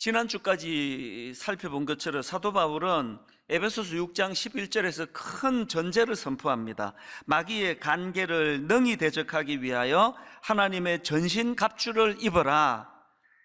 지난주까지 살펴본 것처럼 사도 바울은 에베소서 6장 11절에서 큰 전제를 선포합니다. 마귀의 간계를 능히 대적하기 위하여 하나님의 전신 갑주를 입어라.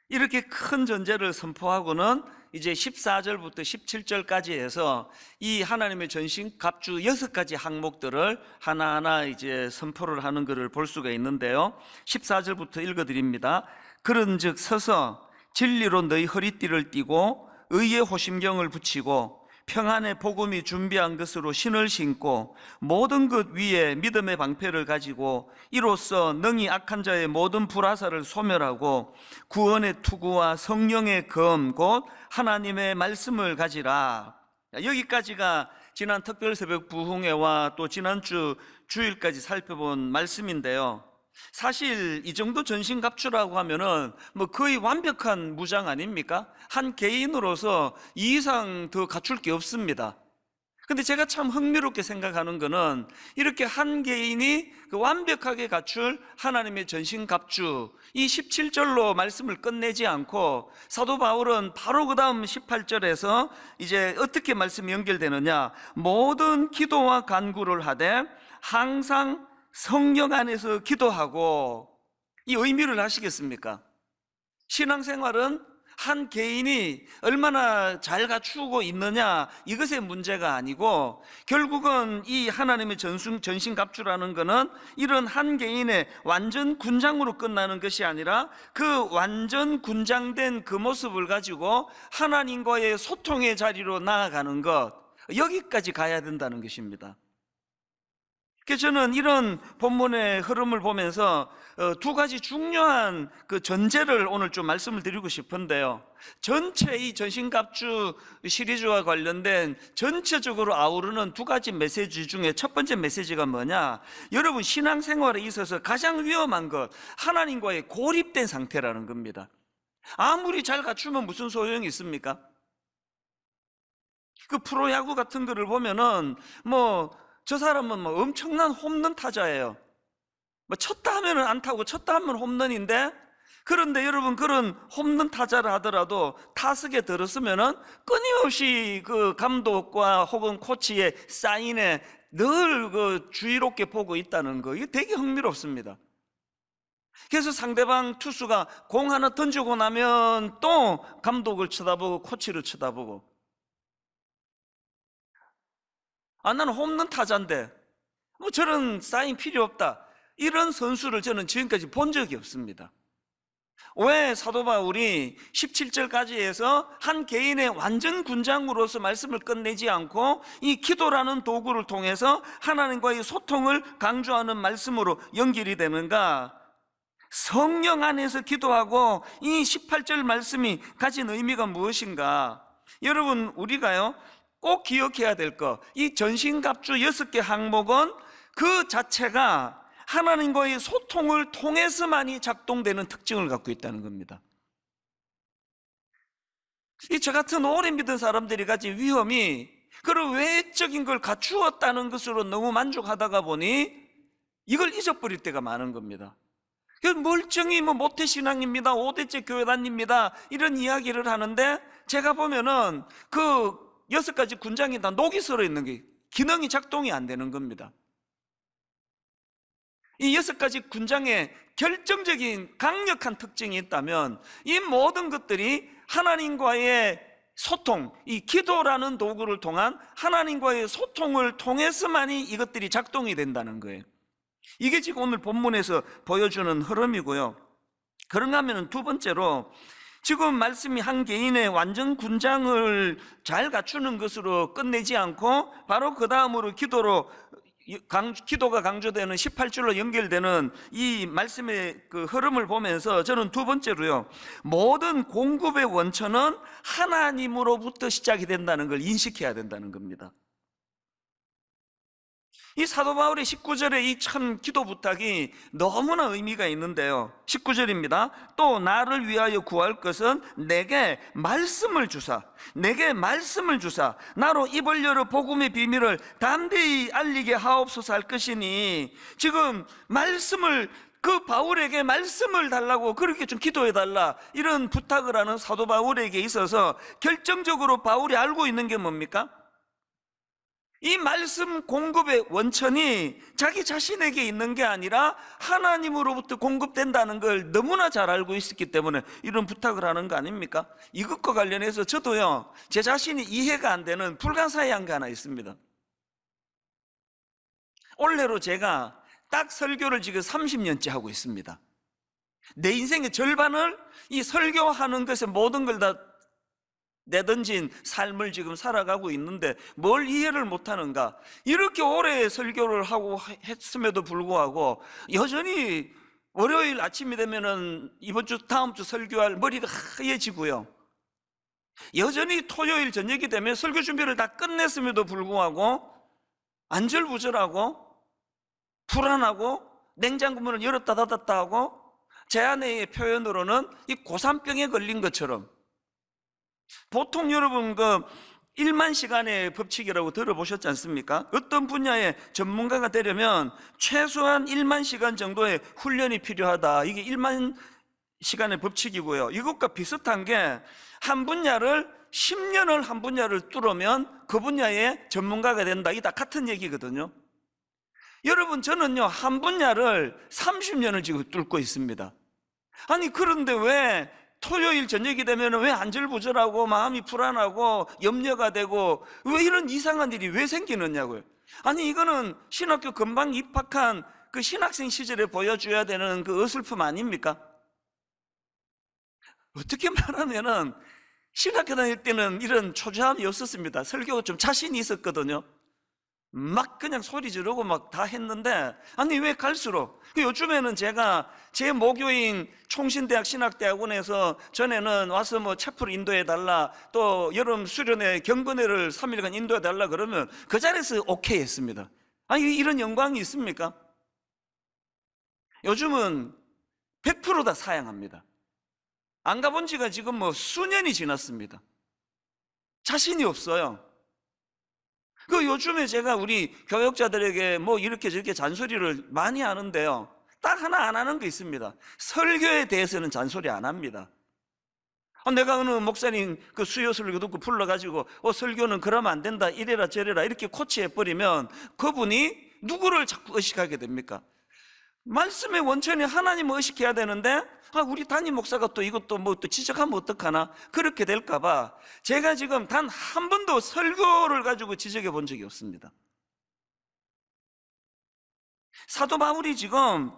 이렇게 큰 전제를 선포하고는 이제 14절부터 17절까지 해서 이 하나님의 전신 갑주 6가지 항목들을 하나하나 이제 선포를 하는 것을 볼 수가 있는데요. 14절부터 읽어드립니다. 그런즉 서서 진리로 너희 허리띠를 띠고 의의 호심경을 붙이고 평안의 복음이 준비한 것으로 신을 신고 모든 것 위에 믿음의 방패를 가지고 이로써 능히 악한 자의 모든 불화살을 소멸하고 구원의 투구와 성령의 검 곧 하나님의 말씀을 가지라. 여기까지가 지난 특별 새벽 부흥회와 또 지난주 주일까지 살펴본 말씀인데요. 사실 이 정도 전신갑주라고 하면은 거의 완벽한 무장 아닙니까? 한 개인으로서 이 이상 더 갖출 게 없습니다. 근데 제가 참 흥미롭게 생각하는 거는 이렇게 한 개인이 완벽하게 갖출 하나님의 전신갑주, 이 17절로 말씀을 끝내지 않고 사도 바울은 바로 그 다음 18절에서 이제 어떻게 말씀이 연결되느냐, 모든 기도와 간구를 하되 항상 성령 안에서 기도하고, 이 의미를 아시겠습니까? 신앙생활은 한 개인이 얼마나 잘 갖추고 있느냐, 이것의 문제가 아니고 결국은 이 하나님의 전신갑주라는 것은 이런 한 개인의 완전 군장으로 끝나는 것이 아니라 그 완전 군장된 그 모습을 가지고 하나님과의 소통의 자리로 나아가는 것, 여기까지 가야 된다는 것입니다. 그래서 저는 이런 본문의 흐름을 보면서 두 가지 중요한 그 전제를 오늘 좀 말씀을 드리고 싶은데요. 전체 이 전신갑주 시리즈와 관련된 전체적으로 아우르는 두 가지 메시지 중에 첫 번째 메시지가 뭐냐, 여러분 신앙생활에 있어서 가장 위험한 것, 하나님과의 고립된 상태라는 겁니다. 아무리 잘 갖추면 무슨 소용이 있습니까? 그 프로야구 같은 거를 보면은 저 사람은 엄청난 홈런 타자예요. 쳤다 하면 안타고 쳤다 하면 홈런인데, 그런데 여러분 그런 홈런 타자를 하더라도 타석에 들었으면은 끊임없이 그 감독과 혹은 코치의 사인에 늘 그 주의롭게 보고 있다는 거, 이게 되게 흥미롭습니다. 그래서 상대방 투수가 공 하나 던지고 나면 또 감독을 쳐다보고 코치를 쳐다보고, 나는 홈런 타자인데 저런 사인 필요 없다, 이런 선수를 저는 지금까지 본 적이 없습니다. 왜 사도 바울이 17절까지 해서 한 개인의 완전 군장으로서 말씀을 끝내지 않고 이 기도라는 도구를 통해서 하나님과의 소통을 강조하는 말씀으로 연결이 되는가? 성령 안에서 기도하고 이 18절 말씀이 가진 의미가 무엇인가? 여러분, 우리가요 꼭 기억해야 될 것, 이 전신갑주 6개 항목은 그 자체가 하나님과의 소통을 통해서만이 작동되는 특징을 갖고 있다는 겁니다. 이 저 같은 오래 믿은 사람들이 가진 위험이 그런 외적인 걸 갖추었다는 것으로 너무 만족하다가 보니 이걸 잊어버릴 때가 많은 겁니다. 멀쩡히 모태신앙입니다, 5대째 교회 다닙니다, 이런 이야기를 하는데 제가 보면은 그 6가지 군장이 다 녹이 슬어 있는 게 기능이 작동이 안 되는 겁니다. 이 6가지 군장에 결정적인 강력한 특징이 있다면 이 모든 것들이 하나님과의 소통, 이 기도라는 도구를 통한 하나님과의 소통을 통해서만이 이것들이 작동이 된다는 거예요. 이게 지금 오늘 본문에서 보여주는 흐름이고요. 그런가 하면 두 번째로, 지금 말씀이 한 개인의 완전 군장을 잘 갖추는 것으로 끝내지 않고 바로 그 다음으로 기도가 강조되는 18절로 연결되는 이 말씀의 그 흐름을 보면서 저는 두 번째로요, 모든 공급의 원천은 하나님으로부터 시작이 된다는 걸 인식해야 된다는 겁니다. 이 사도 바울의 19절의 이 참 기도 부탁이 너무나 의미가 있는데요. 19절입니다. 또 나를 위하여 구할 것은 내게 말씀을 주사 나로 입을 열어 복음의 비밀을 담대히 알리게 하옵소서 할 것이니, 지금 말씀을 그 바울에게 말씀을 달라고, 그렇게 좀 기도해 달라, 이런 부탁을 하는 사도 바울에게 있어서 결정적으로 바울이 알고 있는 게 뭡니까? 이 말씀 공급의 원천이 자기 자신에게 있는 게 아니라 하나님으로부터 공급된다는 걸 너무나 잘 알고 있었기 때문에 이런 부탁을 하는 거 아닙니까? 이것과 관련해서 저도요, 제 자신이 이해가 안 되는 불가사의한 게 하나 있습니다. 올해로 제가 딱 설교를 지금 30년째 하고 있습니다. 내 인생의 절반을 이 설교하는 것에 모든 걸 다 내던진 삶을 지금 살아가고 있는데 뭘 이해를 못하는가? 이렇게 오래 설교를 하고 했음에도 불구하고 여전히 월요일 아침이 되면은 이번 주 다음 주 설교할 머리가 하얘지고요, 여전히 토요일 저녁이 되면 설교 준비를 다 끝냈음에도 불구하고 안절부절하고 불안하고 냉장고 문을 열었다 닫았다 하고 제 아내의 표현으로는 이 고산병에 걸린 것처럼. 보통 여러분 그 1만 시간의 법칙이라고 들어보셨지 않습니까? 어떤 분야의 전문가가 되려면 최소한 1만 시간 정도의 훈련이 필요하다. 이게 1만 시간의 법칙이고요, 이것과 비슷한 게 한 분야를 10년을 한 분야를 뚫으면 그 분야의 전문가가 된다. 이게 다 같은 얘기거든요. 여러분, 저는요 한 분야를 30년을 지금 뚫고 있습니다. 아니 그런데 왜 토요일 저녁이 되면 왜 안절부절하고 마음이 불안하고 염려가 되고 왜 이런 이상한 일이 왜 생기느냐고요. 아니 이거는 신학교 금방 입학한 그 신학생 시절에 보여줘야 되는 그 어설픔 아닙니까? 어떻게 말하면은 신학교 다닐 때는 이런 초조함이 없었습니다. 설교가 좀 자신이 있었거든요. 막 그냥 소리 지르고 막 다 했는데, 아니 왜 갈수록, 요즘에는 제가 제 모교인 총신대학 신학대학원에서 전에는 와서 뭐 채플 인도해 달라, 또 여름 수련회 경건회를 3일간 인도해 달라 그러면 그 자리에서 오케이 했습니다. 아니 이런 영광이 있습니까? 요즘은 100% 다 사양합니다. 안 가본 지가 지금 뭐 수년이 지났습니다. 자신이 없어요. 그 요즘에 제가 우리 교역자들에게 뭐 이렇게 저렇게 잔소리를 많이 하는데요, 딱 하나 안 하는 게 있습니다. 설교에 대해서는 잔소리 안 합니다. 내가 어느 목사님 그 수요 설교 듣고 불러가지고 설교는 그러면 안 된다, 이래라 저래라 이렇게 코치해버리면 그분이 누구를 자꾸 의식하게 됩니까? 말씀의 원천이 하나님을 의식해야 되는데 우리 담임 목사가 또 이것도 뭐 또 지적하면 어떡하나, 그렇게 될까봐 제가 지금 단 한 번도 설교를 가지고 지적해 본 적이 없습니다. 사도 바울이 지금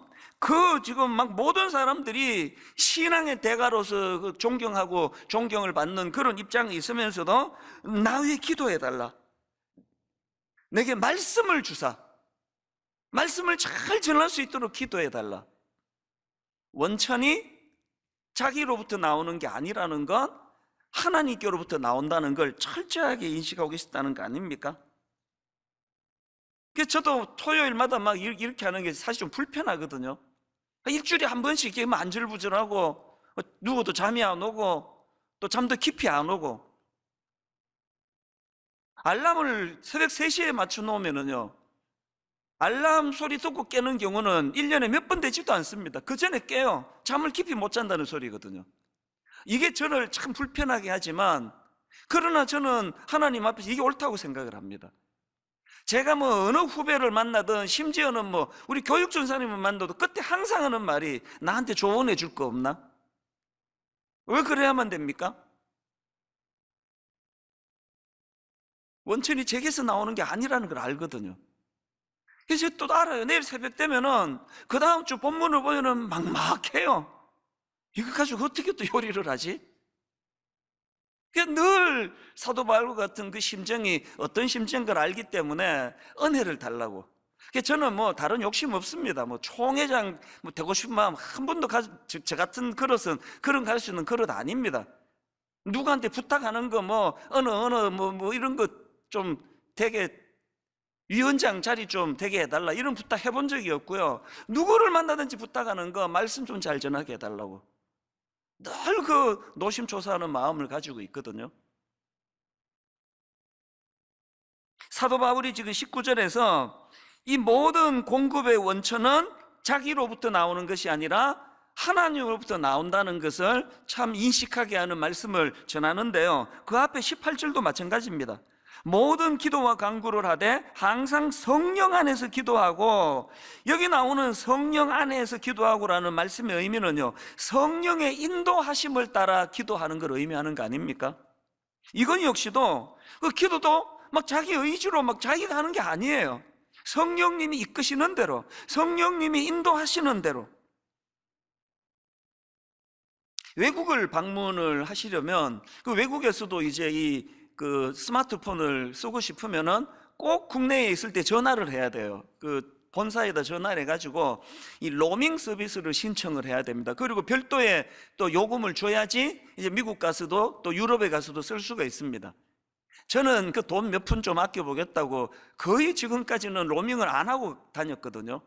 지금 막 모든 사람들이 신앙의 대가로서 그 존경하고 존경을 받는 그런 입장에 있으면서도 나 위해 기도해 달라, 내게 말씀을 주사, 말씀을 잘 전할 수 있도록 기도해 달라. 원천이 자기로부터 나오는 게 아니라는 건 하나님께로부터 나온다는 걸 철저하게 인식하고 계셨다는 거 아닙니까? 그래서 저도 토요일마다 막 이렇게 하는 게 사실 좀 불편하거든요. 일주일에 한 번씩 이렇게 안절부절하고 누구도 잠이 안 오고 또 잠도 깊이 안 오고, 알람을 새벽 3시에 맞춰 놓으면은요, 알람 소리 듣고 깨는 경우는 1년에 몇 번 되지도 않습니다. 그 전에 깨요. 잠을 깊이 못 잔다는 소리거든요. 이게 저를 참 불편하게 하지만, 그러나 저는 하나님 앞에서 이게 옳다고 생각을 합니다. 제가 뭐 어느 후배를 만나든 심지어는 뭐 우리 교육전사님을 만나도 그때 항상 하는 말이 나한테 조언해 줄 거 없나? 왜 그래야만 됩니까? 원천이 제게서 나오는 게 아니라는 걸 알거든요. 그래서 또 알아요. 내일 새벽 되면은 그 다음 주 본문을 보면은 막막해요. 이거 가지고 어떻게 또 요리를 하지? 늘 사도 바울과 같은 그 심정이 어떤 심정인 걸 알기 때문에 은혜를 달라고. 저는 뭐 다른 욕심 없습니다. 뭐 총회장 뭐 되고 싶은 마음 한 번도 저 같은 그릇은 그런 갈 수 있는 그릇 아닙니다. 누구한테 부탁하는 거 뭐 어느 뭐 이런 거 좀 되게 위원장 자리 좀 되게 해달라 이런 부탁 해본 적이 없고요. 누구를 만나든지 부탁하는 거 말씀 좀 잘 전하게 해달라고 늘 그 노심초사하는 마음을 가지고 있거든요. 사도 바울이 지금 19절에서 이 모든 공급의 원천은 자기로부터 나오는 것이 아니라 하나님으로부터 나온다는 것을 참 인식하게 하는 말씀을 전하는데요, 그 앞에 18절도 마찬가지입니다. 모든 기도와 간구를 하되 항상 성령 안에서 기도하고, 여기 나오는 성령 안에서 기도하고라는 말씀의 의미는요, 성령의 인도하심을 따라 기도하는 걸 의미하는 거 아닙니까? 이건 역시도 그 기도도 막 자기 의지로 막 자기가 하는 게 아니에요. 성령님이 이끄시는 대로, 성령님이 인도하시는 대로. 외국을 방문을 하시려면 그 외국에서도 이제 그 스마트폰을 쓰고 싶으면은 꼭 국내에 있을 때 전화를 해야 돼요. 그 본사에다 전화를 해가지고 이 로밍 서비스를 신청을 해야 됩니다. 그리고 별도의 또 요금을 줘야지 이제 미국 가서도 또 유럽에 가서도 쓸 수가 있습니다. 저는 그 돈 몇 푼 좀 아껴보겠다고 거의 지금까지는 로밍을 안 하고 다녔거든요.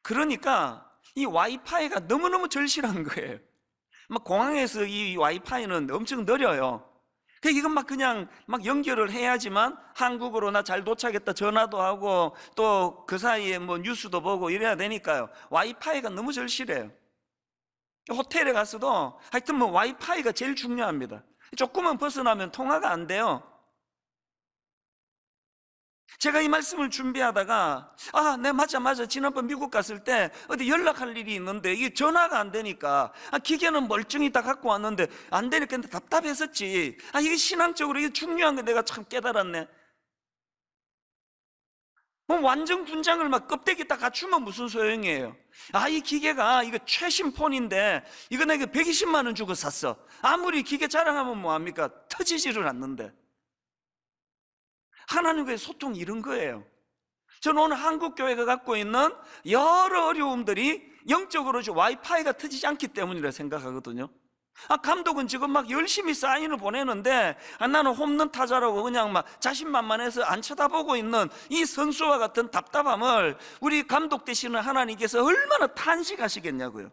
그러니까 이 와이파이가 너무너무 절실한 거예요. 막 공항에서 이 와이파이는 엄청 느려요. 이건 그냥 연결을 해야지만 한국으로 나 잘 도착했다 전화도 하고 또 그 사이에 뭐 뉴스도 보고 이래야 되니까요. 와이파이가 너무 절실해요. 호텔에 가서도 하여튼 뭐 와이파이가 제일 중요합니다. 조금만 벗어나면 통화가 안 돼요. 제가 이 말씀을 준비하다가 네 맞아 지난번 미국 갔을 때 어디 연락할 일이 있는데 이게 전화가 안 되니까 기계는 멀쩡히 다 갖고 왔는데 안 되니까 답답했었지. 이게 신앙적으로 이게 중요한 거 내가 참 깨달았네. 뭐 완전 분장을 껍데기 딱 갖추면 무슨 소용이에요. 이 기계가 이거 최신 폰인데 이거 내가 120만 원 주고 샀어. 아무리 기계 자랑하면 뭐합니까? 터지지를 않는데. 하나님과의 소통이 이런 거예요. 저는 오늘 한국교회가 갖고 있는 여러 어려움들이 영적으로 와이파이가 터지지 않기 때문이라 생각하거든요. 감독은 지금 열심히 사인을 보내는데 나는 홈런 타자라고 그냥 자신만만해서 안 쳐다보고 있는 이 선수와 같은 답답함을 우리 감독 되시는 하나님께서 얼마나 탄식하시겠냐고요.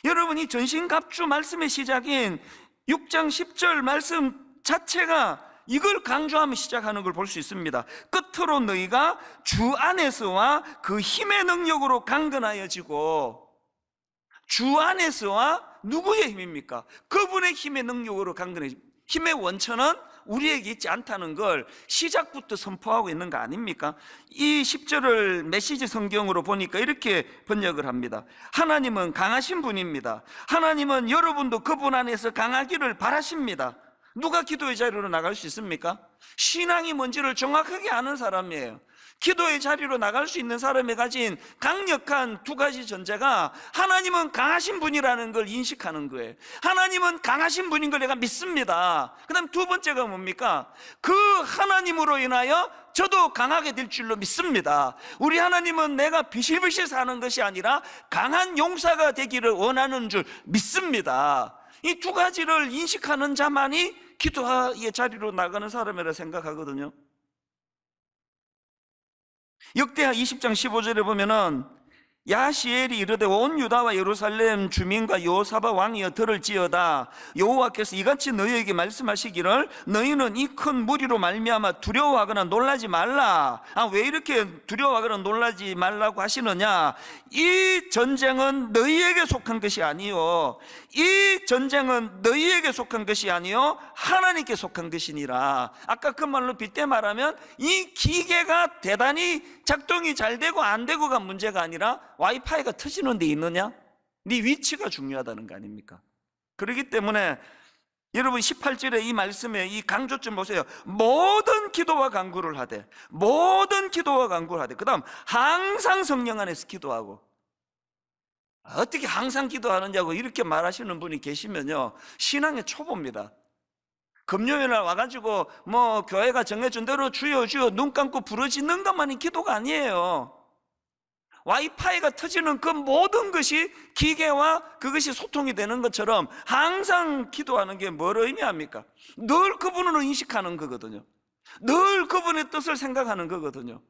여러분, 이 전신갑주 말씀의 시작인 6장 10절 말씀 자체가 이걸 강조하며 시작하는 걸 볼 수 있습니다. 끝으로 너희가 주 안에서와 그 힘의 능력으로 강건하여지고, 주 안에서와 누구의 힘입니까? 그분의 힘의 능력으로 강건해지고, 힘의 원천은 우리에게 있지 않다는 걸 시작부터 선포하고 있는 거 아닙니까? 이 10절을 메시지 성경으로 보니까 이렇게 번역을 합니다. 하나님은 강하신 분입니다. 하나님은 여러분도 그분 안에서 강하기를 바라십니다. 누가 기도의 자리로 나갈 수 있습니까? 신앙이 뭔지를 정확하게 아는 사람이에요. 기도의 자리로 나갈 수 있는 사람이 가진 강력한 두 가지 전제가 하나님은 강하신 분이라는 걸 인식하는 거예요. 하나님은 강하신 분인 걸 내가 믿습니다. 그 다음 두 번째가 뭡니까? 그 하나님으로 인하여 저도 강하게 될 줄로 믿습니다. 우리 하나님은 내가 비실비실 사는 것이 아니라 강한 용사가 되기를 원하는 줄 믿습니다. 이 두 가지를 인식하는 자만이 기도의 자리로 나가는 사람이라 생각하거든요. 역대하 20장 15절에 보면은 야시엘이 이르되 온 유다와 예루살렘 주민과 여호사밧 왕이여 들을지어다. 여호와께서 이같이 너희에게 말씀하시기를 너희는 이 큰 무리로 말미암아 두려워하거나 놀라지 말라. 왜 이렇게 두려워하거나 놀라지 말라고 하시느냐? 이 전쟁은 너희에게 속한 것이 아니요, 이 전쟁은 너희에게 속한 것이 아니요 하나님께 속한 것이니라. 아까 그 말로 빗대 말하면 이 기계가 대단히 작동이 잘 되고 안 되고가 문제가 아니라 와이파이가 터지는 데 있느냐? 네 위치가 중요하다는 거 아닙니까? 그렇기 때문에 여러분 18절에 이 말씀에 이 강조점 보세요. 모든 기도와 간구를 하되, 모든 기도와 간구를 하되, 그 다음 항상 성령 안에서 기도하고. 어떻게 항상 기도하느냐고 이렇게 말하시는 분이 계시면요, 신앙의 초보입니다. 금요일 날 와가지고 교회가 정해준 대로 주여 주여 눈 감고 부르짖는 것만이 기도가 아니에요. 와이파이가 터지는 그 모든 것이 기계와 그것이 소통이 되는 것처럼 항상 기도하는 게 뭘 의미합니까? 늘 그분을 인식하는 거거든요. 늘 그분의 뜻을 생각하는 거거든요.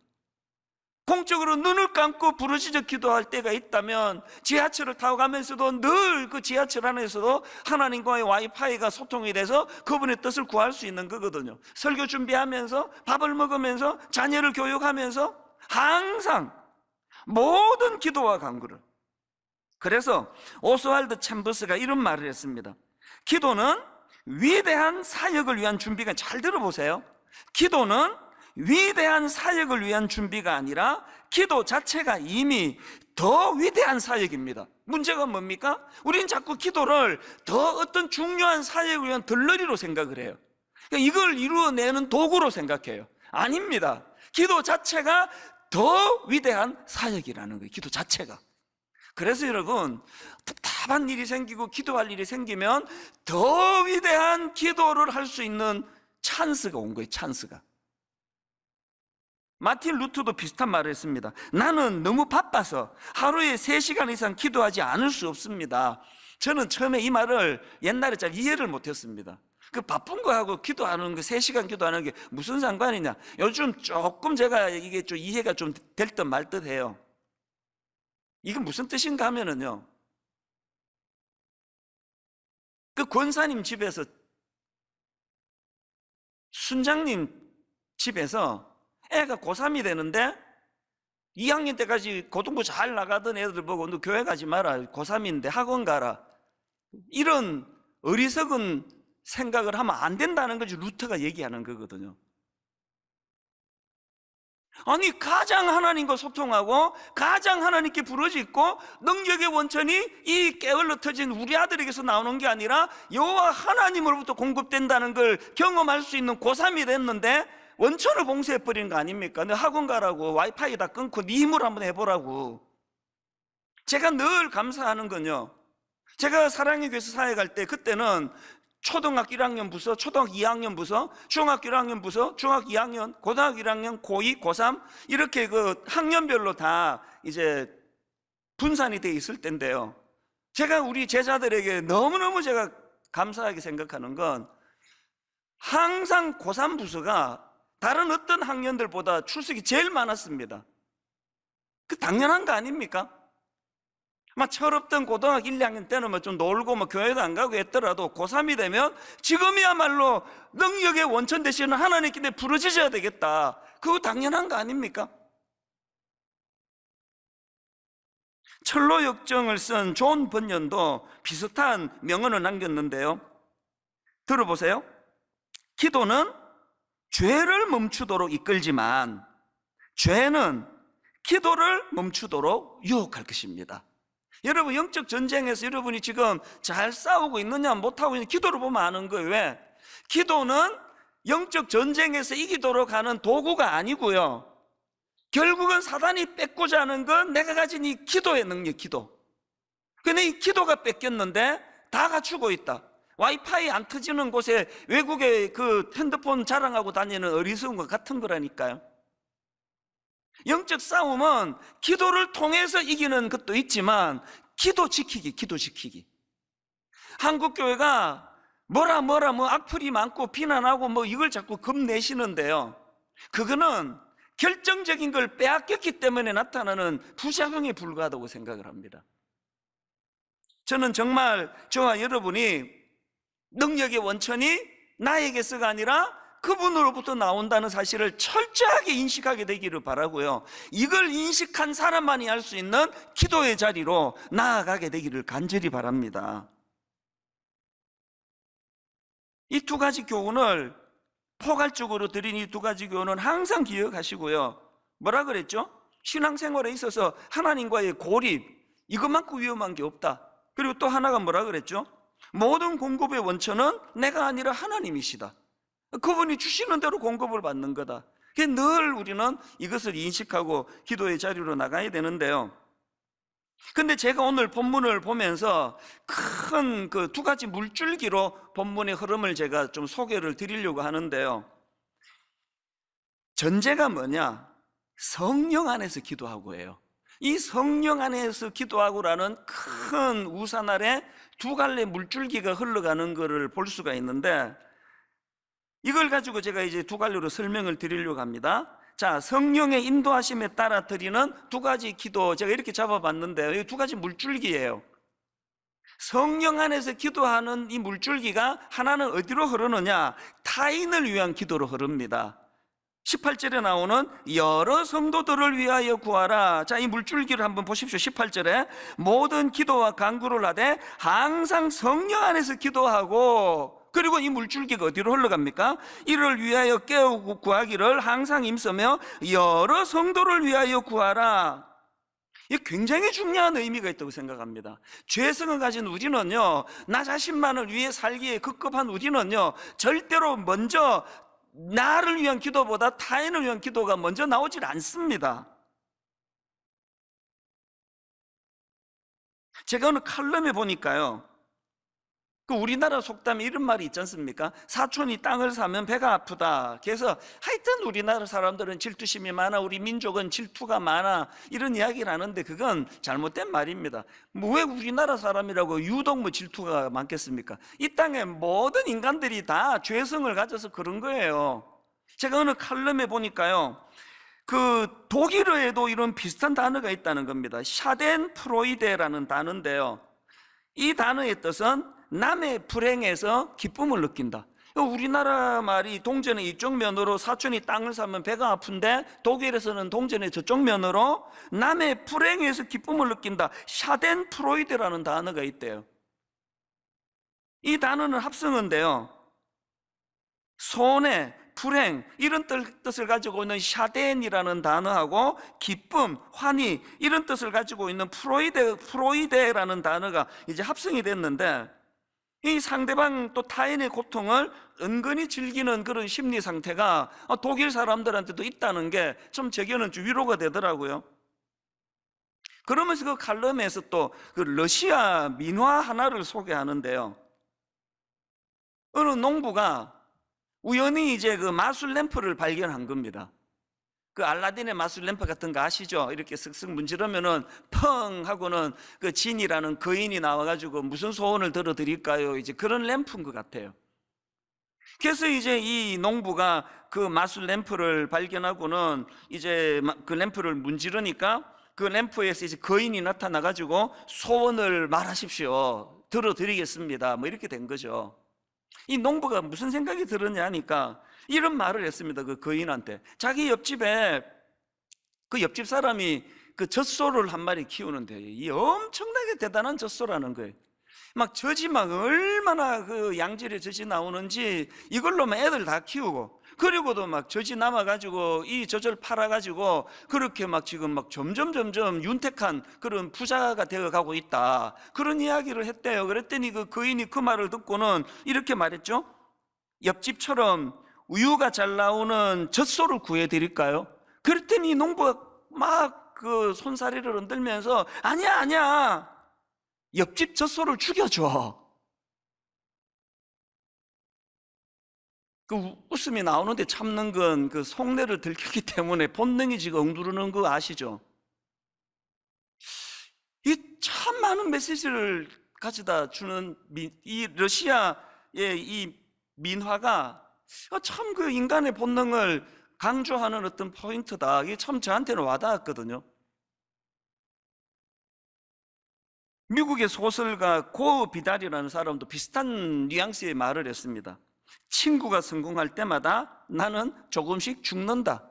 공적으로 눈을 감고 부르짖어 기도할 때가 있다면 지하철을 타고 가면서도 늘 그 지하철 안에서도 하나님과의 와이파이가 소통이 돼서 그분의 뜻을 구할 수 있는 거거든요. 설교 준비하면서, 밥을 먹으면서, 자녀를 교육하면서 항상 모든 기도와 간구를. 그래서 오스왈드 챔버스가 이런 말을 했습니다. 기도는 위대한 사역을 위한 준비가, 잘 들어보세요. 기도는 위대한 사역을 위한 준비가 아니라 기도 자체가 이미 더 위대한 사역입니다. 문제가 뭡니까? 우리는 자꾸 기도를 더 어떤 중요한 사역을 위한 덜러리로 생각을 해요. 이걸 이루어내는 도구로 생각해요. 아닙니다. 기도 자체가 더 위대한 사역이라는 거예요. 기도 자체가. 그래서 여러분, 답답한 일이 생기고 기도할 일이 생기면 더 위대한 기도를 할 수 있는 찬스가 온 거예요. 찬스가. 마틴 루터도 비슷한 말을 했습니다. 나는 너무 바빠서 하루에 3시간 이상 기도하지 않을 수 없습니다. 저는 처음에 이 말을 옛날에 잘 이해를 못했습니다. 그 바쁜 거하고 기도하는 거, 3시간 기도하는 게 무슨 상관이냐. 요즘 조금 제가 이게 좀 이해가 좀 될 듯 말 듯 해요. 이게 무슨 뜻인가 하면은요, 그 권사님 집에서, 순장님 집에서 애가 고3이 되는데 2학년 때까지 고등부 잘 나가던 애들 보고 너 교회 가지 마라, 고3인데 학원 가라, 이런 어리석은 생각을 하면 안 된다는 것이 루터가 얘기하는 거거든요. 아니, 가장 하나님과 소통하고 가장 하나님께 부르짖고 능력의 원천이 이 게을러 터진 우리 아들에게서 나오는 게 아니라 여호와 하나님으로부터 공급된다는 걸 경험할 수 있는 고3이 됐는데 원천을 봉쇄해버리는 거 아닙니까? 너 학원 가라고, 와이파이 다 끊고 네 힘으로 한번 해보라고. 제가 늘 감사하는 건요, 제가 사랑의 교회에서 사역할 때 그때는 초등학교 1학년 부서, 초등학교 2학년 부서, 중학교 1학년 부서, 중학교 2학년, 고등학교 1학년, 고2, 고3 이렇게 그 학년별로 다 이제 분산이 돼 있을 텐데요, 제가 우리 제자들에게 너무너무 제가 감사하게 생각하는 건 항상 고3 부서가 다른 어떤 학년들보다 출석이 제일 많았습니다. 그 당연한 거 아닙니까? 막 철없던 고등학교 1, 2학년 때는 뭐 좀 놀고 뭐 교회도 안 가고 했더라도 고3이 되면 지금이야말로 능력의 원천 되시는 하나님께 부르짖어야 되겠다. 그거 당연한 거 아닙니까? 철로 역정을 쓴 존 번연도 비슷한 명언을 남겼는데요, 들어보세요. 기도는 죄를 멈추도록 이끌지만 죄는 기도를 멈추도록 유혹할 것입니다. 여러분, 영적 전쟁에서 여러분이 지금 잘 싸우고 있느냐 못하고 있느냐 기도를 보면 아는 거예요. 왜? 기도는 영적 전쟁에서 이기도록 하는 도구가 아니고요, 결국은 사단이 뺏고자 하는 건 내가 가진 이 기도의 능력, 기도. 근데 이 기도가 뺏겼는데 다 갖추고 있다. 와이파이 안 터지는 곳에 외국에 그 핸드폰 자랑하고 다니는 어리석은 것 같은 거라니까요. 영적 싸움은 기도를 통해서 이기는 것도 있지만 기도 지키기. 한국교회가 뭐라 뭐 악플이 많고 비난하고 뭐 이걸 자꾸 겁내시는데요, 그거는 결정적인 걸 빼앗겼기 때문에 나타나는 부작용에 불과하다고 생각을 합니다. 저는 정말 저와 여러분이 능력의 원천이 나에게서가 아니라 그분으로부터 나온다는 사실을 철저하게 인식하게 되기를 바라고요, 이걸 인식한 사람만이 할 수 있는 기도의 자리로 나아가게 되기를 간절히 바랍니다. 이 두 가지 교훈을 포괄적으로 드린 이 두 가지 교훈은 항상 기억하시고요, 뭐라 그랬죠? 신앙생활에 있어서 하나님과의 고립, 이것만큼 위험한 게 없다. 그리고 또 하나가 뭐라 그랬죠? 모든 공급의 원천은 내가 아니라 하나님이시다. 그분이 주시는 대로 공급을 받는 거다. 늘 우리는 이것을 인식하고 기도의 자리로 나가야 되는데요, 근데 제가 오늘 본문을 보면서 큰 그 두 가지 물줄기로 본문의 흐름을 제가 좀 소개를 드리려고 하는데요, 전제가 뭐냐? 성령 안에서 기도하고예요. 이 성령 안에서 기도하고라는 큰 우산 아래 두 갈래 물줄기가 흘러가는 것을 볼 수가 있는데, 이걸 가지고 제가 이제 두 갈래로 설명을 드리려고 합니다. 자, 성령의 인도하심에 따라 드리는 두 가지 기도, 제가 이렇게 잡아봤는데요, 이 두 가지 물줄기예요. 성령 안에서 기도하는 이 물줄기가 하나는 어디로 흐르느냐? 타인을 위한 기도로 흐릅니다. 18절에 나오는 여러 성도들을 위하여 구하라. 자, 이 물줄기를 한번 보십시오. 18절에 모든 기도와 간구를 하되 항상 성령 안에서 기도하고, 그리고 이 물줄기가 어디로 흘러갑니까? 이를 위하여 깨우고 구하기를 항상 힘쓰며 여러 성도를 위하여 구하라. 이게 굉장히 중요한 의미가 있다고 생각합니다. 죄성을 가진 우리는요, 나 자신만을 위해 살기에 급급한 우리는요, 절대로 먼저 나를 위한 기도보다 타인을 위한 기도가 먼저 나오질 않습니다. 제가 오늘 칼럼에 보니까요, 그 우리나라 속담에 이런 말이 있지 않습니까? 사촌이 땅을 사면 배가 아프다. 그래서 하여튼 우리나라 사람들은 질투심이 많아, 우리 민족은 질투가 많아, 이런 이야기를 하는데 그건 잘못된 말입니다. 왜 우리나라 사람이라고 유독 질투가 많겠습니까? 이 땅의 모든 인간들이 다 죄성을 가져서 그런 거예요. 제가 어느 칼럼에 보니까요, 그 독일어에도 이런 비슷한 단어가 있다는 겁니다. 샤덴프로이데라는 단어인데요, 이 단어의 뜻은 남의 불행에서 기쁨을 느낀다. 우리나라 말이 동전의 이쪽 면으로 사촌이 땅을 사면 배가 아픈데, 독일에서는 동전의 저쪽 면으로 남의 불행에서 기쁨을 느낀다. 샤덴프로이데라는 단어가 있대요. 이 단어는 합성어인데요, 손해, 불행, 이런 뜻을 가지고 있는 샤덴이라는 단어하고 기쁨, 환희, 이런 뜻을 가지고 있는 프로이데라는 단어가 이제 합성이 됐는데, 이 상대방 또 타인의 고통을 은근히 즐기는 그런 심리 상태가 독일 사람들한테도 있다는 게 좀 제게는 좀 위로가 되더라고요. 그러면서 그 칼럼에서 또 그 러시아 민화 하나를 소개하는데요, 어느 농부가 우연히 이제 그 마술 램프를 발견한 겁니다. 그 알라딘의 마술 램프 같은 거 아시죠? 이렇게 슥슥 문지르면은 펑 하고는 그 진이라는 거인이 나와가지고 무슨 소원을 들어드릴까요? 이제 그런 램프인 것 같아요. 그래서 이제 이 농부가 그 마술 램프를 발견하고는 이제 그 램프를 문지르니까 그 램프에서 이제 거인이 나타나가지고 소원을 말하십시오, 들어드리겠습니다, 뭐 이렇게 된 거죠. 이 농부가 무슨 생각이 들었냐 하니까 이런 말을 했습니다. 그 거인한테, 자기 옆집에 그 옆집 사람이 그 젖소를 한 마리 키우는데, 이 엄청나게 대단한 젖소라는 거예요. 막 젖이 막 얼마나 그 양질의 젖이 나오는지 이걸로만 애들 다 키우고, 그리고도 막 젖이 남아가지고 이 젖을 팔아가지고 그렇게 막 지금 막 점점 윤택한 그런 부자가 되어가고 있다, 그런 이야기를 했대요. 그랬더니 그 거인이 그 말을 듣고는 이렇게 말했죠. 옆집처럼 우유가 잘 나오는 젖소를 구해드릴까요? 그랬더니 농부가 막 그 손사리를 흔들면서 아니야, 옆집 젖소를 죽여줘. 그 웃음이 나오는데 참는 건 그 속내를 들켰기 때문에 본능이 지금 엉두르는 거 아시죠? 이 참 많은 메시지를 가져다 주는 이 러시아의 이 민화가 참 그 인간의 본능을 강조하는 어떤 포인트다. 이게 참 저한테는 와닿았거든요. 미국의 소설가 고 비달이라는 사람도 비슷한 뉘앙스의 말을 했습니다. 친구가 성공할 때마다 나는 조금씩 죽는다.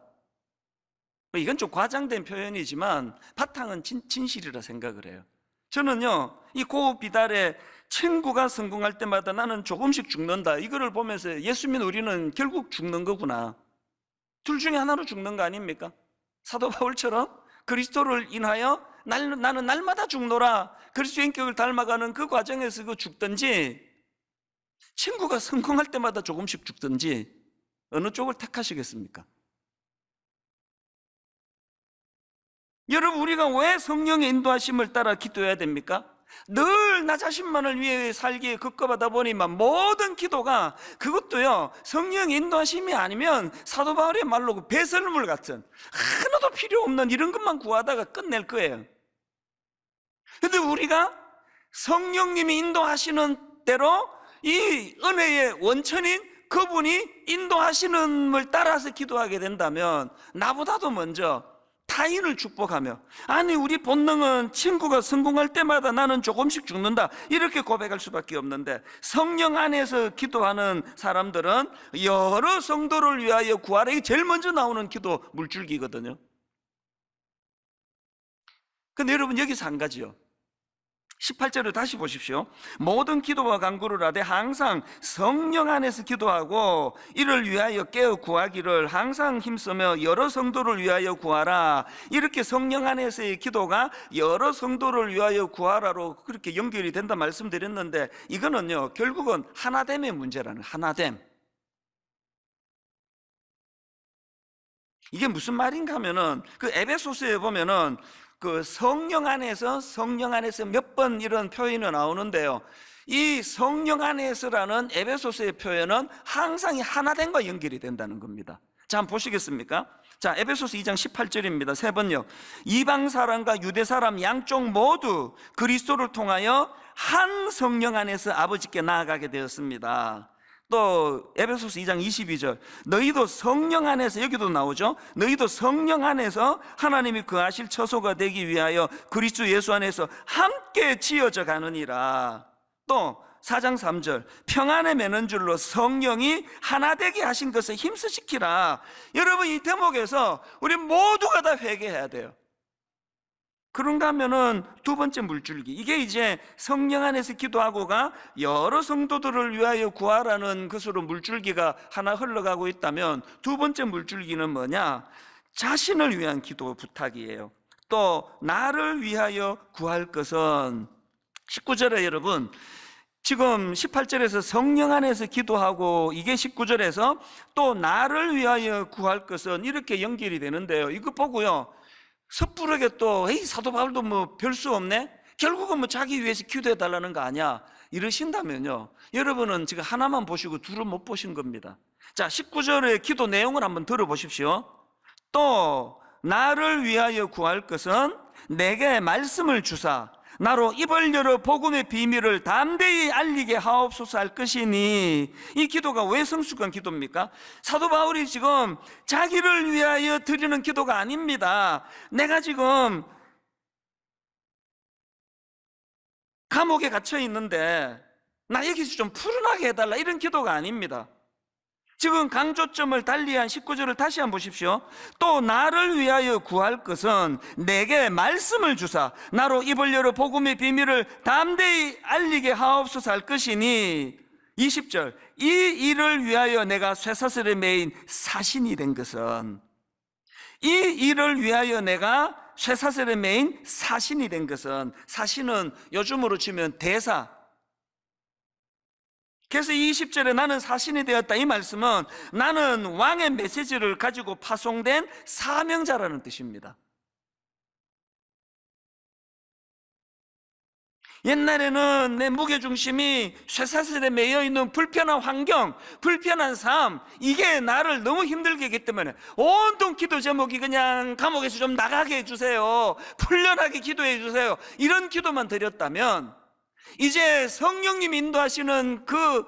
이건 좀 과장된 표현이지만 바탕은 진실이라 생각을 해요. 저는요, 이 고 비달의 친구가 성공할 때마다 나는 조금씩 죽는다, 이거를 보면서 예수 믿는 우리는 결국 죽는 거구나, 둘 중에 하나로 죽는 거 아닙니까? 사도 바울처럼 그리스도를 인하여 나는 날마다 죽노라, 그리스도의 인격을 닮아가는 그 과정에서 그 죽든지, 친구가 성공할 때마다 조금씩 죽든지, 어느 쪽을 택하시겠습니까? 여러분, 우리가 왜 성령의 인도하심을 따라 기도해야 됩니까? 늘 나 자신만을 위해 살기에 급급하다 보니만 모든 기도가, 그것도요, 성령의 인도하심이 아니면 사도 바울의 말로 그 배설물 같은 하나도 필요 없는 이런 것만 구하다가 끝낼 거예요. 그런데 우리가 성령님이 인도하시는 대로 이 은혜의 원천인 그분이 인도하시는 걸 따라서 기도하게 된다면 나보다도 먼저 타인을 축복하며, 아니 우리 본능은 친구가 성공할 때마다 나는 조금씩 죽는다 이렇게 고백할 수밖에 없는데, 성령 안에서 기도하는 사람들은 여러 성도를 위하여 구하라, 이게 제일 먼저 나오는 기도 물줄기거든요. 근데 여러분 여기서 한 가지요, 18절을 다시 보십시오. 모든 기도와 간구를 하되 항상 성령 안에서 기도하고 이를 위하여 깨어 구하기를 항상 힘쓰며 여러 성도를 위하여 구하라. 이렇게 성령 안에서의 기도가 여러 성도를 위하여 구하라로 그렇게 연결이 된다 말씀드렸는데, 이거는요 결국은 하나됨의 문제라는, 하나됨. 이게 무슨 말인가 하면은, 그 에베소서에 보면은 그 성령 안에서 몇 번 이런 표현이 나오는데요, 이 성령 안에서라는 에베소서의 표현은 항상 이 하나됨과 연결이 된다는 겁니다. 자, 한번 보시겠습니까? 자, 에베소서 2장 18절입니다. 세 번요. 이방 사람과 유대 사람 양쪽 모두 그리스도를 통하여 한 성령 안에서 아버지께 나아가게 되었습니다. 또 에베소서 2장 22절, 너희도 성령 안에서, 여기도 나오죠, 너희도 성령 안에서 하나님이 거하실 처소가 되기 위하여 그리스도 예수 안에서 함께 지어져 가느니라. 또 4장 3절, 평안에 매는 줄로 성령이 하나 되게 하신 것을 힘쓰시키라. 여러분, 이 대목에서 우리 모두가 다 회개해야 돼요. 그런가 하면은 두 번째 물줄기, 이게 이제 성령 안에서 기도하고가 여러 성도들을 위하여 구하라는 것으로 물줄기가 하나 흘러가고 있다면, 두 번째 물줄기는 뭐냐? 자신을 위한 기도 부탁이에요. 또 나를 위하여 구할 것은, 19절에 여러분 지금 18절에서 성령 안에서 기도하고, 이게 19절에서 또 나를 위하여 구할 것은 이렇게 연결이 되는데요, 이거 보고요 섣부르게 또 에이 사도 바울도 뭐 별 수 없네, 결국은 뭐 자기 위해서 기도해 달라는 거 아니야 이러신다면요, 여러분은 지금 하나만 보시고 둘은 못 보신 겁니다. 자, 19절의 기도 내용을 한번 들어보십시오. 또 나를 위하여 구할 것은 내게 말씀을 주사 나로 입을 열어 복음의 비밀을 담대히 알리게 하옵소서 할 것이니. 이 기도가 왜 성숙한 기도입니까? 사도 바울이 지금 자기를 위하여 드리는 기도가 아닙니다. 내가 지금 감옥에 갇혀 있는데 나 여기서 좀 풀어나게 해달라, 이런 기도가 아닙니다. 지금 강조점을 달리한 19절을 다시 한번 보십시오. 또 나를 위하여 구할 것은 내게 말씀을 주사 나로 입을 열어 복음의 비밀을 담대히 알리게 하옵소서 할 것이니. 20절, 이 일을 위하여 내가 쇠사슬에 매인 사신이 된 것은, 이 일을 위하여 내가 쇠사슬에 매인 사신이 된 것은, 사신은 요즘으로 치면 대사. 그래서 20절에 나는 사신이 되었다, 이 말씀은 나는 왕의 메시지를 가지고 파송된 사명자라는 뜻입니다. 옛날에는 내 무게중심이 쇠사슬에 매여있는 불편한 환경, 불편한 삶, 이게 나를 너무 힘들게 했기 때문에 온통 기도 제목이 그냥 감옥에서 좀 나가게 해주세요, 풀려나게 기도해 주세요, 이런 기도만 드렸다면, 이제 성령님 인도하시는 그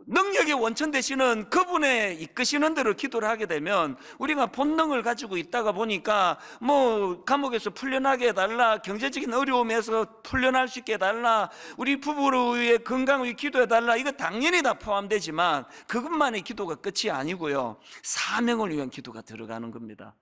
능력의 원천 되시는 그분의 이끄시는 대로 기도를 하게 되면, 우리가 본능을 가지고 있다가 보니까 뭐 감옥에서 풀려나게 해달라, 경제적인 어려움에서 풀려날 수 있게 해달라, 우리 부부의 건강을 위해 기도해달라, 이거 당연히 다 포함되지만 그것만의 기도가 끝이 아니고요, 사명을 위한 기도가 들어가는 겁니다.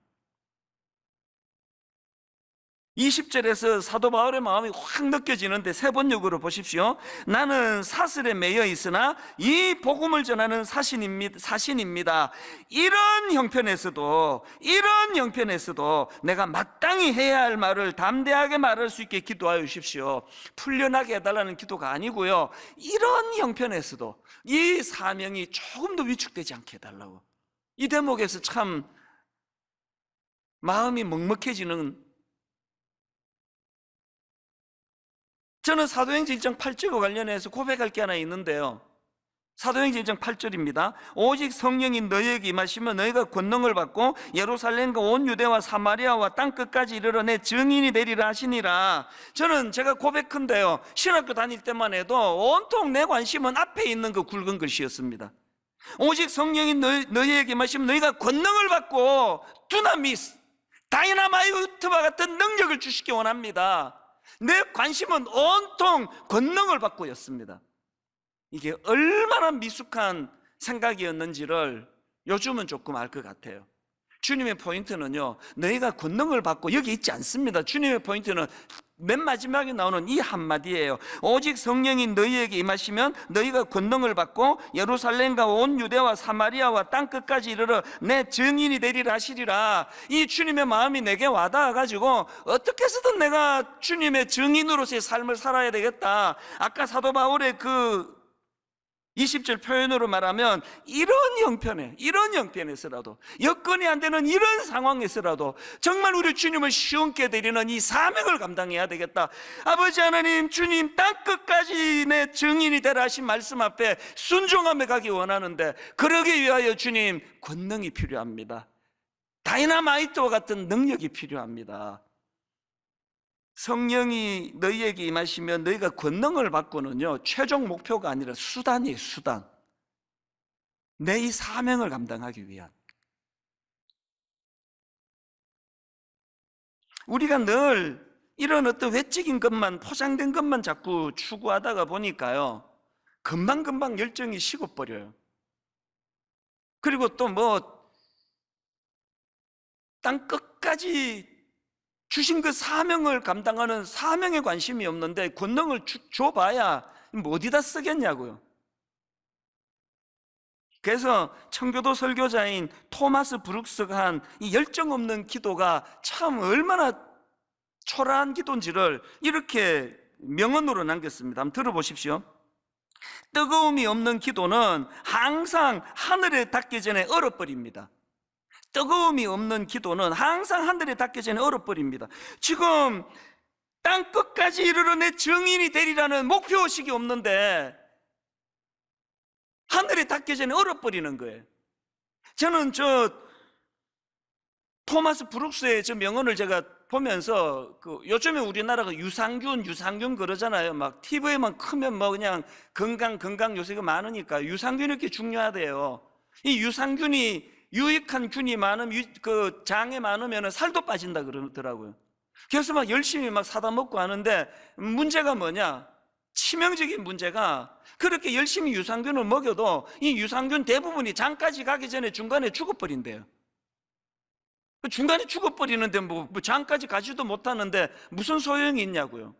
20절에서 사도 바울의 마음이 확 느껴지는데, 세 번역으로 보십시오. 나는 사슬에 매여 있으나 이 복음을 전하는 사신입니다. 이런 형편에서도 내가 마땅히 해야 할 말을 담대하게 말할 수 있게 기도하여 주십시오. 풀려나게 해달라는 기도가 아니고요, 이런 형편에서도 이 사명이 조금 더 위축되지 않게 해달라고. 이 대목에서 참 마음이 먹먹해지는, 저는 사도행전 1장 8절과 관련해서 고백할 게 하나 있는데요, 사도행전 1장 8절입니다. 오직 성령이 너희에게 임하시면 너희가 권능을 받고 예루살렘과 온 유대와 사마리아와 땅끝까지 이르러 내 증인이 되리라 하시니라. 저는 제가 고백한데요, 신학교 다닐 때만 해도 온통 내 관심은 앞에 있는 그 굵은 글씨였습니다. 오직 성령이 너희에게 임하시면 너희가 권능을 받고 두나미스, 다이나마이트와 같은 능력을 주시기 원합니다. 내 관심은 온통 권능을 받고였습니다. 이게 얼마나 미숙한 생각이었는지를 요즘은 조금 알 것 같아요. 주님의 포인트는요, 너희가 권능을 받고 여기 있지 않습니다. 주님의 포인트는 맨 마지막에 나오는 이 한마디예요. 오직 성령이 너희에게 임하시면 너희가 권능을 받고 예루살렘과 온 유대와 사마리아와 땅끝까지 이르러 내 증인이 되리라 하시리라. 이 주님의 마음이 내게 와닿아가지고 어떻게 해서든 내가 주님의 증인으로서의 삶을 살아야 되겠다. 아까 사도 바울의 그 20절 표현으로 말하면 이런 형편에서라도, 여건이 안 되는 이런 상황에서라도 정말 우리 주님을 시원케 드리는 이 사명을 감당해야 되겠다. 아버지 하나님, 주님 땅끝까지 내 증인이 되라 하신 말씀 앞에 순종하며 가기 원하는데, 그러기 위하여 주님 권능이 필요합니다. 다이나마이트와 같은 능력이 필요합니다. 성령이 너희에게 임하시면 너희가 권능을 받고는요, 최종 목표가 아니라 수단이에요. 수단. 내 이 사명을 감당하기 위한. 우리가 늘 이런 어떤 외적인 것만, 포장된 것만 자꾸 추구하다가 보니까요, 금방금방 열정이 식어버려요. 그리고 또 땅 끝까지 주신 그 사명을 감당하는 사명에 관심이 없는데 권능을 줘봐야 어디다 쓰겠냐고요. 그래서 청교도 설교자인 토마스 브룩스가 한 이 열정 없는 기도가 참 얼마나 초라한 기도인지를 이렇게 명언으로 남겼습니다. 한번 들어보십시오. 뜨거움이 없는 기도는 항상 하늘에 닿기 전에 얼어버립니다. 뜨거움이 없는 기도는 항상 하늘에 닿기 전에 얼어버립니다. 지금 땅 끝까지 이르러 내 증인이 되리라는 목표의식이 없는데 하늘에 닿기 전에 얼어버리는 거예요. 저는 토마스 브룩스의 저 명언을 제가 보면서 요즘에 우리나라가 유산균 그러잖아요. 막 TV에만 크면 그냥 건강 요새가 많으니까 유산균이 이렇게 중요하대요. 이 유산균이 유익한 균이 그 장에 많으면 살도 빠진다 그러더라고요. 그래서 막 열심히 막 사다 먹고 하는데 문제가 뭐냐? 치명적인 문제가 그렇게 열심히 유산균을 먹여도 이 유산균 대부분이 장까지 가기 전에 중간에 죽어버린대요. 중간에 죽어버리는데 장까지 가지도 못하는데 무슨 소용이 있냐고요.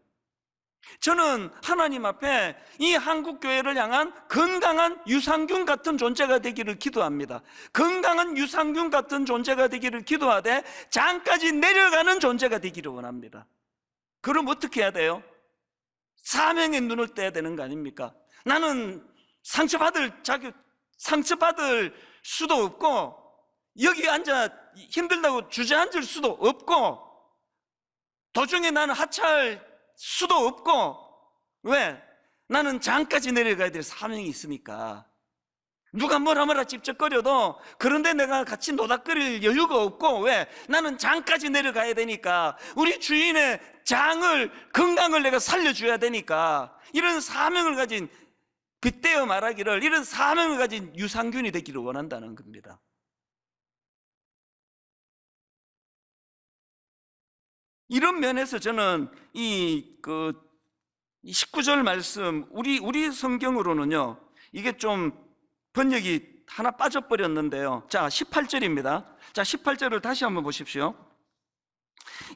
저는 하나님 앞에 이 한국교회를 향한 건강한 유산균 같은 존재가 되기를 기도합니다. 건강한 유산균 같은 존재가 되기를 기도하되 장까지 내려가는 존재가 되기를 원합니다. 그럼 어떻게 해야 돼요? 사명에 눈을 떼야 되는 거 아닙니까? 나는 상처받을 수도 없고 여기 앉아 힘들다고 주저앉을 수도 없고 도중에 나는 하차할 수도 없고. 왜? 나는 장까지 내려가야 될 사명이 있으니까. 누가 뭐라 찝쩍거려도 그런데 내가 같이 노닥거릴 여유가 없고. 왜? 나는 장까지 내려가야 되니까. 우리 주인의 건강을 내가 살려줘야 되니까. 이런 사명을 가진, 빗대어 말하기를 이런 사명을 가진 유산균이 되기를 원한다는 겁니다. 이런 면에서 저는 이 19절 말씀, 우리 성경으로는요, 이게 좀 번역이 하나 빠져버렸는데요. 자, 18절입니다. 자, 18절을 다시 한번 보십시오.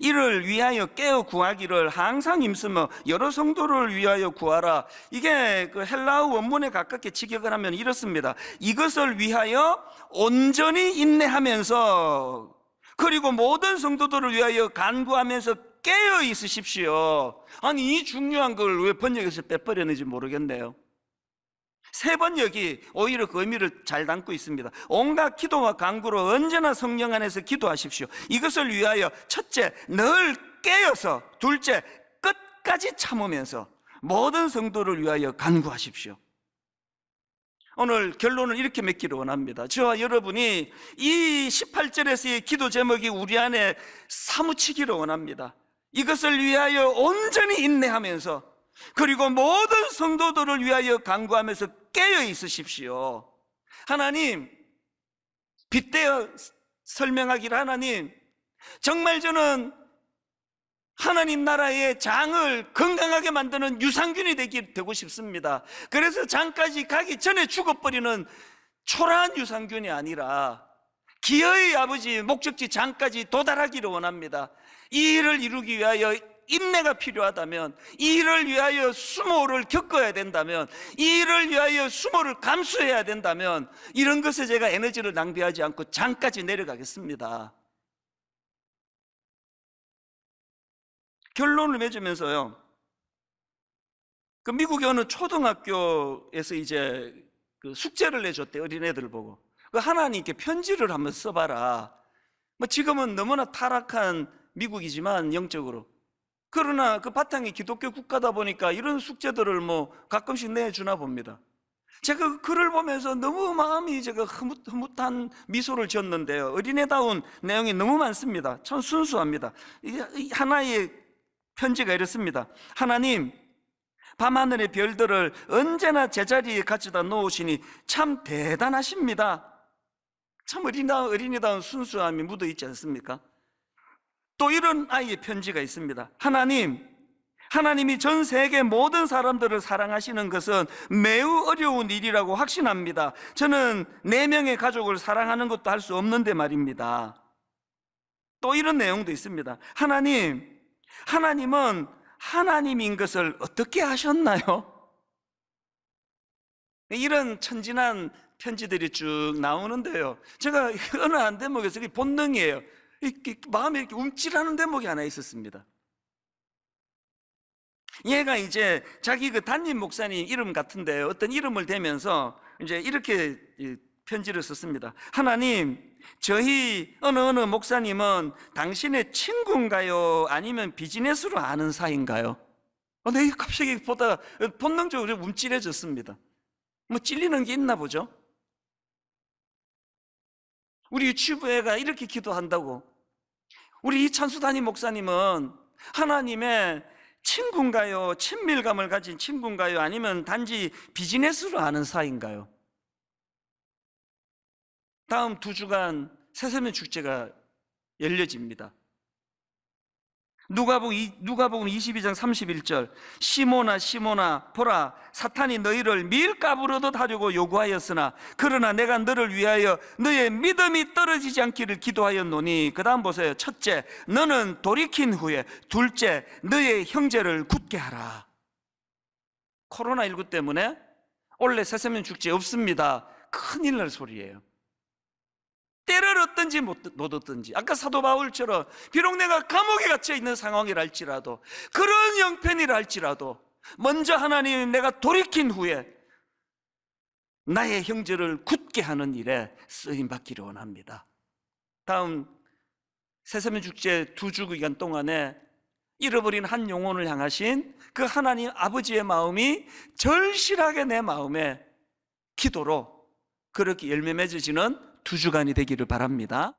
이를 위하여 깨어 구하기를 항상 힘쓰며 여러 성도를 위하여 구하라. 이게 그 헬라어 원문에 가깝게 직역을 하면 이렇습니다. 이것을 위하여 온전히 인내하면서 그리고 모든 성도들을 위하여 간구하면서 깨어 있으십시오. 아니, 이 중요한 걸 왜 번역에서 빼버렸는지 모르겠네요. 새 번역이 오히려 그 의미를 잘 담고 있습니다. 온갖 기도와 간구로 언제나 성령 안에서 기도하십시오. 이것을 위하여 첫째, 늘 깨어서, 둘째, 끝까지 참으면서 모든 성도를 위하여 간구하십시오. 오늘 결론을 이렇게 맺기를 원합니다. 저와 여러분이 이 18절에서의 기도 제목이 우리 안에 사무치기를 원합니다. 이것을 위하여 온전히 인내하면서 그리고 모든 성도들을 위하여 간구하면서 깨어 있으십시오. 하나님, 빗대어 설명하기를, 하나님, 정말 저는 하나님 나라의 장을 건강하게 만드는 유산균이 되고 싶습니다. 그래서 장까지 가기 전에 죽어버리는 초라한 유산균이 아니라 기어의 아버지 목적지 장까지 도달하기를 원합니다. 이 일을 이루기 위하여 인내가 필요하다면, 이 일을 위하여 수모를 겪어야 된다면, 이 일을 위하여 수모를 감수해야 된다면, 이런 것에 제가 에너지를 낭비하지 않고 장까지 내려가겠습니다. 결론을 맺으면서요, 그 미국의 어느 초등학교에서 이제 그 숙제를 내줬대, 어린애들을 보고. 그 하나님께 편지를 한번 써봐라. 뭐 지금은 너무나 타락한 미국이지만 영적으로, 그러나 그 바탕이 기독교 국가다 보니까 이런 숙제들을 뭐 가끔씩 내주나 봅니다. 제가 그 글을 보면서 너무 마음이 제가 흐뭇한 미소를 지었는데요, 어린애다운 내용이 너무 많습니다. 참 순수합니다. 하나의 편지가 이렇습니다. 하나님, 밤하늘의 별들을 언제나 제자리에 갖다 놓으시니 참 대단하십니다. 참 어린이다운 순수함이 묻어있지 않습니까? 또 이런 아이의 편지가 있습니다. 하나님, 하나님이 전 세계 모든 사람들을 사랑하시는 것은 매우 어려운 일이라고 확신합니다. 저는 4명의 가족을 사랑하는 것도 할 수 없는데 말입니다. 또 이런 내용도 있습니다. 하나님, 하나님은 하나님인 것을 어떻게 아셨나요? 이런 천진한 편지들이 쭉 나오는데요, 제가 어느 한 대목에서 본능이에요. 마음에 이렇게 움찔하는 대목이 하나 있었습니다. 얘가 이제 자기 그 담임 목사님 이름 같은데 어떤 이름을 대면서 이제 이렇게 편지를 썼습니다. 하나님, 저희 어느 목사님은 당신의 친구인가요? 아니면 비즈니스로 아는 사이인가요? 내가 갑자기 보다 본능적으로 움찔해졌습니다. 뭐 찔리는 게 있나 보죠? 우리 유치부애가 이렇게 기도한다고, 우리 이찬수 담임 목사님은 하나님의 친구인가요? 친밀감을 가진 친구인가요? 아니면 단지 비즈니스로 아는 사이인가요? 다음 2주간 새세면 축제가 열려집니다. 누가복음 22장 31절, 시몬아 시몬아 보라, 사탄이 너희를 밀가부로 얻어하려고 요구하였으나 그러나 내가 너를 위하여 너의 믿음이 떨어지지 않기를 기도하였노니. 그 다음 보세요. 첫째, 너는 돌이킨 후에, 둘째, 너의 형제를 굳게 하라. 코로나19 때문에 올해 새세면 축제 없습니다. 큰일 날 소리예요. 때를 얻든지 못 얻든지, 아까 사도 바울처럼 비록 내가 감옥에 갇혀 있는 상황이라 할지라도, 그런 형편이라 할지라도 먼저 하나님, 내가 돌이킨 후에 나의 형제를 굳게 하는 일에 쓰임받기를 원합니다. 다음 새세면 축제 2주 기간 동안에 잃어버린 한 영혼을 향하신 그 하나님 아버지의 마음이 절실하게 내 마음에 기도로 그렇게 열매 맺어지는 2주간이 되기를 바랍니다.